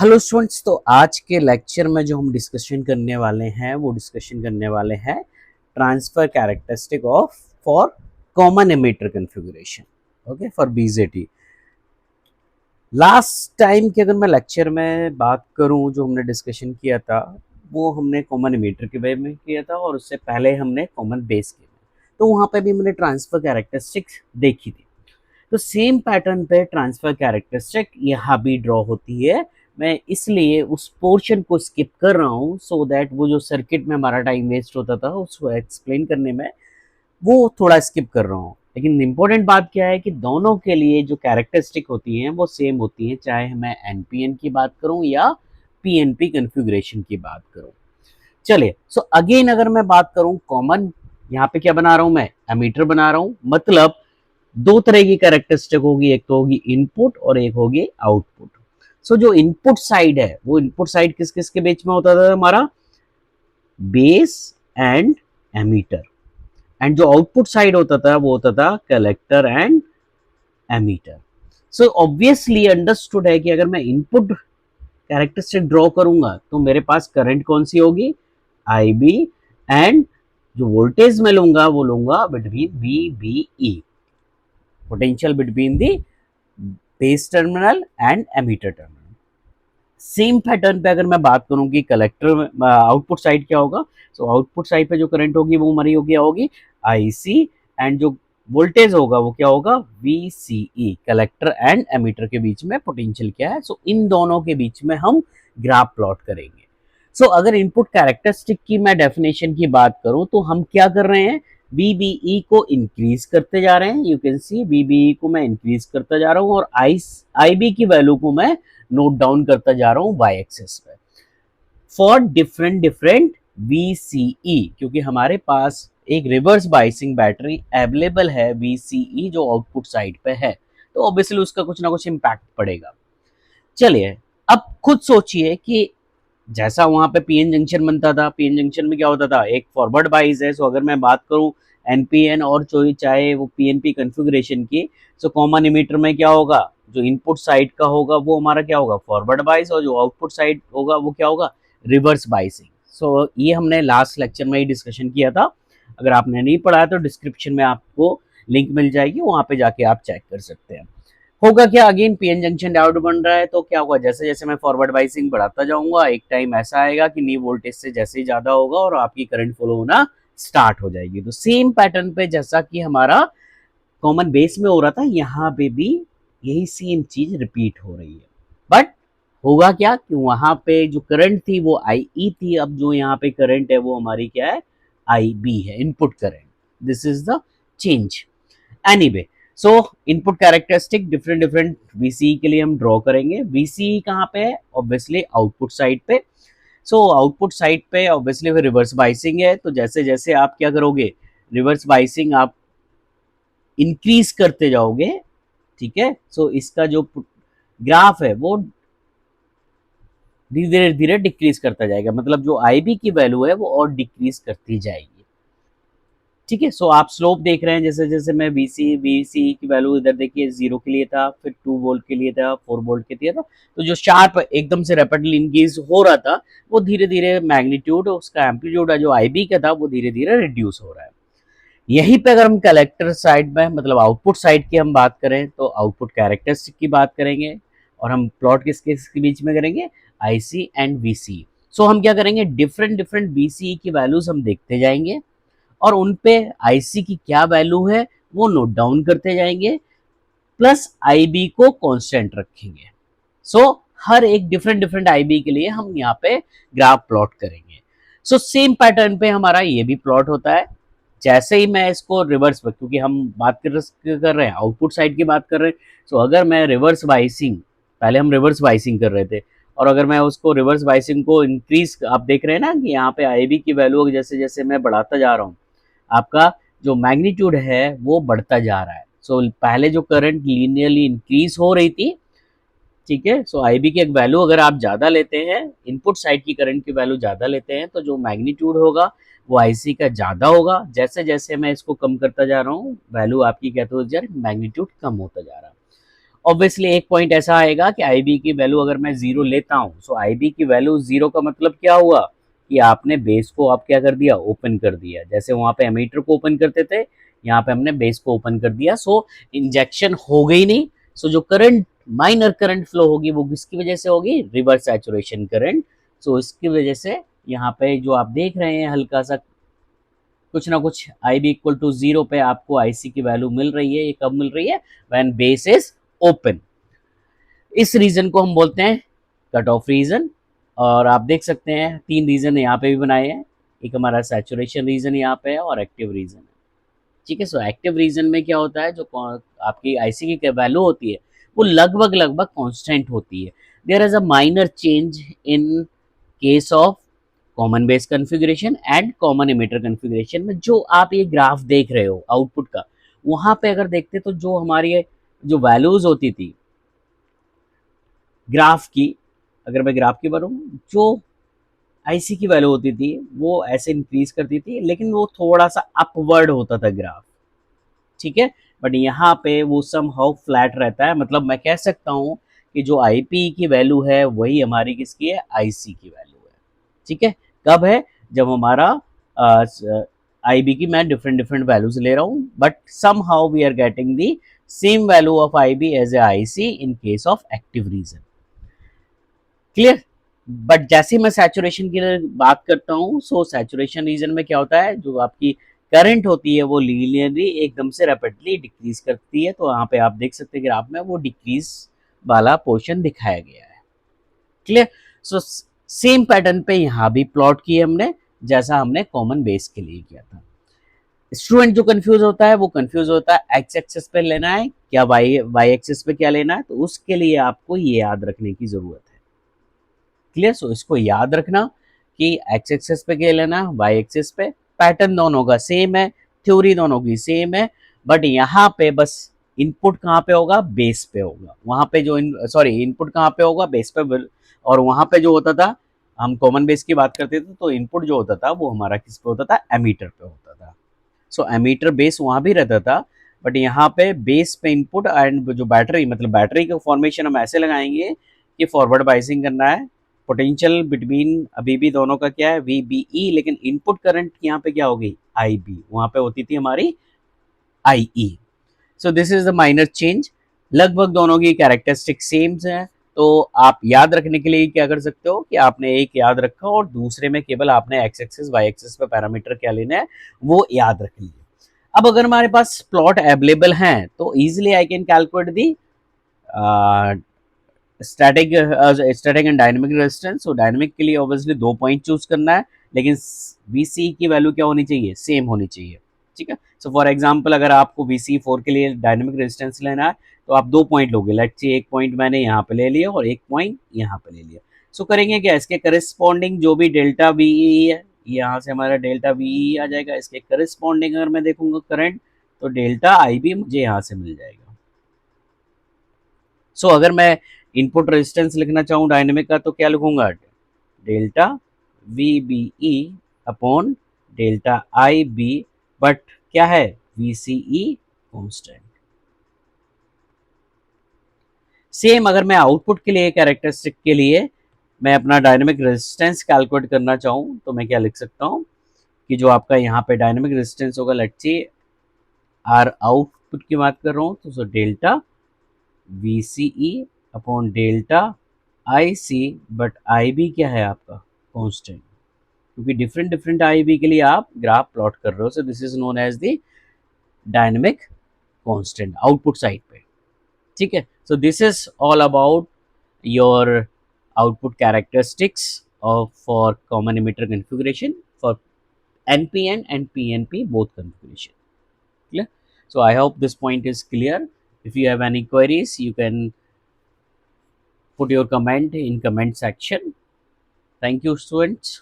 Hello students. तो आज के लेक्चर में जो हम डिस्कशन करने वाले हैं वो डिस्कशन करने वाले हैं transfer characteristic of for common emitter configuration, okay, for BJT. Last time की अगर मैं लेक्चर में बात करूं, जो हमने डिस्कशन किया था वो हमने कॉमन एमिटर के बारे में किया था और उससे पहले हमने कॉमन बेस किया। तो वहां पे भी मैंने ट्रांसफर कैरेक्टरिस्टिक्स देखी थी। तो सेम पैटर्न पे ट्रांसफर कैरेक्टरिस्टिक यहाँ भी ड्रॉ होती है। मैं इसलिए उस पोर्शन को स्किप कर रहा हूँ सो दैट वो जो सर्किट में हमारा टाइम वेस्ट होता था उसको एक्सप्लेन करने में वो थोड़ा स्किप कर रहा हूँ। लेकिन इम्पोर्टेंट बात क्या है कि दोनों के लिए जो कैरेक्टरिस्टिक होती हैं वो सेम होती हैं, चाहे मैं एनपीएन की बात करूँ या पीएनपी कन्फिग्रेशन की बात करूँ। चलिए, सो अगेन अगर मैं बात करूँ कॉमन, यहाँ पे क्या बना रहा हूँ, मैं एमीटर बना रहा हूँ। मतलब दो तरह की कैरेक्टरिस्टिक होगी, एक तो होगी इनपुट और एक होगी आउटपुट। सो जो इनपुट साइड है वो इनपुट साइड किस किस के बीच में होता था हमारा, बेस एंड एमीटर। एंड जो आउटपुट साइड होता था वो होता था collector and emitter. So obviously understood है कि अगर मैं इनपुट कैरेक्टरिस्टिक ड्रॉ करूंगा तो मेरे पास करंट कौन सी होगी, आई बी। एंड जो वोल्टेज मैं लूंगा वो लूंगा between V B E, potential between the base terminal and emitter terminal. Same pattern पे अगर मैं बात करूं कि कलेक्टर आउटपुट साइड क्या होगा, सो आउटपुट साइड पे जो करंट होगी वो हमारी होगी क्या होगी, आईसी। एंड जो वोल्टेज होगा वो क्या होगा, वीसीई। कलेक्टर एंड एमीटर के बीच में पोटेंशियल क्या है, सो इन दोनों के बीच में हम ग्राफ प्लॉट करेंगे। सो अगर इनपुट कैरेक्टरिस्टिक की मैं डेफिनेशन की बात करूं तो हम क्या कर रहे हैं, VBE को इंक्रीज करते जा रहे हैं। यू कैन सी VBE को मैं इंक्रीज करता जा रहा हूं और IB की वैल्यू को मैं नोट डाउन करता जा रहा हूं वाई एक्सेस पे फॉर डिफरेंट डिफरेंट VCE, क्योंकि हमारे पास एक रिवर्स बाइसिंग बैटरी अवेलेबल है VCE जो आउटपुट साइड पे है, तो ऑब्वियसली उसका कुछ ना कुछ इम्पैक्ट पड़ेगा। चलिए, अब खुद सोचिए कि जैसा वहां पे पीएन जंक्शन बनता था, पीएन जंक्शन में क्या होता था, एक फॉरवर्ड बाइस है। सो अगर मैं बात करूं एनपीएन और चाहे वो पीएनपी कॉन्फ़िगरेशन की, सो कॉमन इमीटर में क्या होगा, जो इनपुट साइड का होगा वो हमारा क्या होगा, फॉरवर्ड बाइस, और जो आउटपुट साइड होगा वो क्या होगा, रिवर्स बाइसिंग। सो ये हमने लास्ट लेक्चर में ही डिस्कशन किया था। अगर आपने नहीं पढ़ा तो डिस्क्रिप्शन में आपको लिंक मिल जाएगी, वहां पे जाके आप चेक कर सकते हैं। होगा क्या, अगेन पीएन जंक्शन डायोड बन रहा है तो क्या होगा, जैसे जैसे मैं फॉरवर्ड बाइसिंग बढ़ाता जाऊंगा एक टाइम ऐसा आएगा कि नी वोल्टेज से जैसे ही ज्यादा होगा और आपकी करंट फ्लो होना स्टार्ट हो जाएगी। तो सेम पैटर्न पे जैसा कि हमारा कॉमन बेस में हो रहा था, यहाँ पे भी यही सेम चीज रिपीट हो रही है। बट होगा क्या कि वहां पे जो करंट थी वो आई ई थी, अब जो यहाँ पे करंट है वो हमारी क्या है, आई बी है, input current. This is the change. Anyway, so input characteristic different different VCE के लिए हम ड्रॉ करेंगे। VCE कहाँ पे है, ऑब्वियसली आउटपुट साइड पे। सो आउटपुट साइड पे ऑब्वियसली फिर रिवर्स बाइसिंग है, तो जैसे जैसे आप क्या करोगे, रिवर्स बाइसिंग आप इंक्रीज करते जाओगे, ठीक है। सो इसका जो ग्राफ है वो धीरे धीरे डिक्रीज करता जाएगा, मतलब जो IB की वैल्यू है वो और डिक्रीज करती जाएगी, ठीक है। सो आप स्लोप देख रहे हैं, जैसे जैसे मैं VC की वैल्यू इधर देखिए 0 के लिए था, फिर 2 वोल्ट के लिए था, 4 वोल्ट के लिए था। तो जो शार्प एकदम से रैपिडली इंक्रीज हो रहा था वो धीरे धीरे मैग्नीट्यूड, उसका एम्पलीट्यूड है जो IB का था वो धीरे धीरे रिड्यूस हो रहा है। यहीं पे अगर हम कलेक्टर साइड में मतलब आउटपुट साइड की हम बात करें तो आउटपुट कैरेक्टरिस्टिक की बात करेंगे और हम प्लॉट किसके बीच में करेंगे, IC एंड VC। सो हम क्या करेंगे, डिफरेंट डिफरेंट VCE की वैल्यूज हम देखते जाएंगे और उन पे IC की क्या वैल्यू है वो नोट डाउन करते जाएंगे, प्लस IB को कांस्टेंट रखेंगे। सो हर एक डिफरेंट डिफरेंट IB के लिए हम यहाँ पे ग्राफ प्लॉट करेंगे। सो सेम पैटर्न पे हमारा ये भी प्लॉट होता है। जैसे ही मैं इसको रिवर्स, क्योंकि हम बात कर रहे हैं आउटपुट साइड की बात कर रहे हैं, सो अगर मैं रिवर्स बाइसिंग, पहले हम रिवर्स बाइसिंग कर रहे थे, और अगर मैं उसको रिवर्स बाइसिंग को इंक्रीज, आप देख रहे हैं ना कि यहाँ पे IB की वैल्यू जैसे जैसे मैं बढ़ाता जा रहा हूँ, आपका जो मैग्नीट्यूड है वो बढ़ता जा रहा है। सो पहले जो करंट लीनियरली इंक्रीज हो रही थी, ठीक है। सो IB की एक वैल्यू अगर आप ज़्यादा लेते हैं, इनपुट साइड की करंट की वैल्यू ज़्यादा लेते हैं, तो जो मैग्नीट्यूड होगा वो IC का ज़्यादा होगा। जैसे जैसे मैं इसको कम करता जा रहा हूँ वैल्यू आपकी क्या होती जा रही है, मैग्नीट्यूड कम होता जा रहा है। ऑब्वियसली एक पॉइंट ऐसा आएगा कि आई बी की वैल्यू अगर मैं जीरो लेता हूँ, सो आई बी की वैल्यू जीरो का मतलब क्या हुआ कि आपने बेस को आप क्या कर दिया, ओपन कर दिया। जैसे वहां पे एमीटर को ओपन करते थे, यहाँ पे हमने बेस को ओपन कर दिया, सो इंजेक्शन हो गई नहीं। सो जो करंट, माइनर करंट फ्लो होगी वो किसकी वजह से होगी, रिवर्स सैचुरेशन करंट। सो इसकी वजह से यहाँ पे जो आप देख रहे हैं हल्का सा कुछ ना कुछ आई बी इक्वल टू जीरो पे आपको आई सी की वैल्यू मिल रही है। ये कब मिल रही है, व्हेन बेस इज ओपन। इस रीजन को हम बोलते हैं कट ऑफ रीजन। और आप देख सकते हैं तीन रीजन यहाँ पे भी बनाए हैं, एक हमारा सैचुरेशन रीजन यहाँ पे है और एक्टिव रीजन है। ठीक है, सो एक्टिव रीजन में क्या होता है, जो आपकी आईसी की वैल्यू होती है वो लगभग लगभग कांस्टेंट होती है। There is a minor change in case of common base configuration and common emitter configuration में। जो आप ये ग्राफ देख रहे हो आउटपुट का, वहां पे अगर देखते तो जो हमारी जो वैल्यूज होती थी ग्राफ की, अगर मैं ग्राफ की बात करूँ, जो आईसी की वैल्यू होती थी वो ऐसे इंक्रीज करती थी, लेकिन वो थोड़ा सा अपवर्ड होता था ग्राफ। ठीक है, बट यहाँ पे वो सम हाउ फ्लैट रहता है। मतलब मैं कह सकता हूँ कि जो आईपी की वैल्यू है वही हमारी किसकी है, आईसी की वैल्यू है। ठीक है, कब है, जब हमारा आईबी की मैं डिफरेंट डिफरेंट वैल्यूज ले रहा हूँ, but somehow we are getting the same value of IB as a IC in case of active region. Clear. But जैसे मैं सैचुरेशन की बात करता हूँ, सो सैचुरेशन रीजन में क्या होता है, जो आपकी करंट होती है वो लीनियरली एकदम से रैपिडली डिक्रीज करती है। तो यहाँ पे आप देख सकते हैं ग्राफ में वो डिक्रीज वाला पोर्शन दिखाया गया है। क्लियर। सो सेम पैटर्न पे यहाँ भी प्लॉट किए हमने, जैसा हमने कॉमन बेस के लिए किया था। स्टूडेंट जो कंफ्यूज होता है वो कंफ्यूज होता है एक्स एक्सिस पे लेना है क्या, वाई वाई एक्सिस पे क्या लेना है, तो उसके लिए आपको ये याद रखने की जरूरत है। क्लियर। सो इसको याद रखना कि एक्स एक्सिस पे क्या लेना, वाई एक्सिस पे। पैटर्न दोनों का सेम है, थ्योरी दोनों की सेम है, बट यहाँ पे बस इनपुट कहाँ पे होगा, बेस पे होगा। वहां पे जो सॉरी इनपुट कहाँ पे होगा, बेस पे। और वहां पे जो होता था, हम कॉमन बेस की बात करते थे तो इनपुट जो होता था वो हमारा किस पे होता था, एमीटर पे होता था। सो एमीटर बेस वहां भी रहता था, बट यहाँ पे बेस पे इनपुट एंड जो बैटरी, मतलब बैटरी का फॉर्मेशन हम ऐसे लगाएंगे कि फॉरवर्ड बाइसिंग करना है। पोटेंशियल बिटवीन अभी भी दोनों का क्या है, वी बी ई, लेकिन इनपुट करंट यहाँ पे क्या होगी, आई बी। वहां पे होती थी हमारी I E. So this is the minor change. लगभग दोनों की कैरेक्टरिस्टिक सेम है। तो आप याद रखने के लिए क्या कर सकते हो कि आपने एक याद रखा और दूसरे में केवल आपने एक्स एक्सिस वाई एक्सिस पे पैरामीटर क्या लेना है वो याद रख लीजिए। अब अगर हमारे पास प्लॉट अवेलेबल हैं तो easily I can calculate the static static and dynamic resistance. तो डायनेमिक के लिए ऑब्वियसली दो पॉइंट चूज करना है, लेकिन वीसी की वैल्यू क्या होनी चाहिए, सेम होनी चाहिए। ठीक है, सो फॉर एग्जांपल अगर आपको वीसी 4 के लिए डायनेमिक रेजिस्टेंस लेना है तो आप दो पॉइंट लोगे। लेट्स से एक पॉइंट मैंने यहाँ पे ले लिया और एक पॉइंट यहाँ पे ले लिया। सो करेंगे क्या, इसके करस्पॉन्डिंग जो भी डेल्टा वीई है, यहाँ से हमारा डेल्टा वीई आ जाएगा। इसके करस्पॉन्डिंग अगर मैं देखूंगा करंट, तो डेल्टा आई भी मुझे यहाँ से मिल जाएगा। सो अगर मैं इनपुट रेजिस्टेंस लिखना चाहूँ डायनेमिक का तो क्या लिखूंगा, delta V B E upon delta I B, but क्या है, V C E constant. Same अगर मैं आउटपुट के लिए कैरेक्टरिस्टिक के लिए मैं अपना डायनेमिक रेजिस्टेंस कैलकुलेट करना चाहूँ तो मैं क्या लिख सकता हूँ कि जो आपका यहाँ पे डायनेमिक रेजिस्टेंस होगा, लेट्स से आर आउटपुट की बात कर रहा हूँ तो delta V C E upon delta I C, but I B क्या है आपका, कॉन्स्टेंट। क्योंकि डिफरेंट डिफरेंट आई बी के लिए आप ग्राफ प्लॉट कर रहे हो, so this is known as the dynamic constant output side पे। ठीक है, so this is all about your output characteristics of for common emitter configuration for npn and pnp both configuration. Clear. So I hope this point is clear. If you have any queries you can put your comment in comment section. Thank you students.